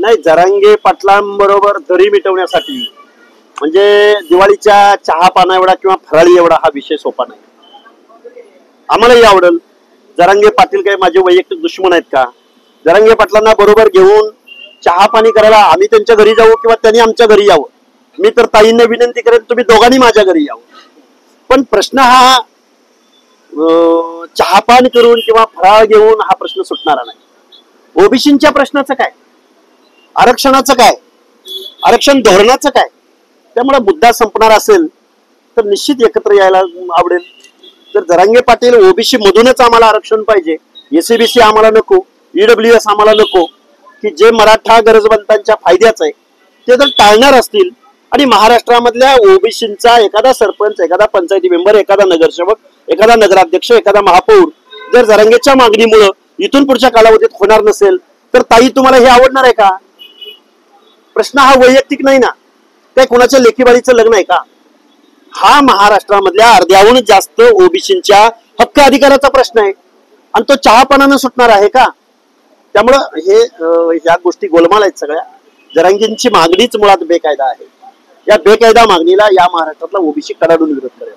नाही, जरांगे पाटलांबरोबर दरी मिटवण्यासाठी म्हणजे दिवाळीच्या चहा पाना एवढा किंवा फराळी एवढा हा विषय सोपा नाही. आम्हालाही आवडेल. जरांगे पाटील काही माझे वैयक्तिक दुश्मन आहेत का? जरांगे पाटलांना बरोबर घेऊन चहा पाणी करायला आम्ही त्यांच्या घरी जाऊ किंवा त्यांनी आमच्या घरी यावं. मी तर ताईंना विनंती करेन तुम्ही दोघांनी माझ्या घरी यावं. पण प्रश्न हा चहापान करून किंवा फराळ घेऊन हा प्रश्न सुटणारा नाही. ओबीसीच्या प्रश्नाचं काय, आरक्षणाचं काय, आरक्षण धोरणाचं काय? त्यामुळे मुद्दा संपणार असेल तर निश्चित एकत्र यायला आवडेल. तर जरांगे पाटील ओबीसी मधूनच आम्हाला आरक्षण पाहिजे, एससीबीसी आम्हाला नको, ईडब्ल्यूएस आम्हाला नको, की जे मराठा गरजवंतांच्या फायद्याचं आहे ते जर टाळणार असतील आणि महाराष्ट्रामधल्या ओबीसींचा एखादा सरपंच, एखादा पंचायती मेंबर, एखादा नगरसेवक, एखादा नगराध्यक्ष, एखादा महापौर जर जरांगेच्या मागणीमुळे इथून पुढच्या कालावधीत होणार नसेल तर ताई तुम्हाला हे आवडणार आहे का? प्रश्न हा वैयक्तिक नाही ना, काय कोणाच्या लेखीबाळीचं लग्न आहे का? हा महाराष्ट्रामधल्या अर्ध्याहून जास्त ओबीसींच्या हक्क अधिकाराचा प्रश्न आहे आणि तो चहापानानं सुटणार आहे का? त्यामुळं ह्या गोष्टी गोलमाल आहेत सगळ्या. जरांगींची मागणीच मुळात बेकायदा आहे. या बेकायदा मागणीला या महाराष्ट्रातला ओबीसी कडाडून विरोध करेल.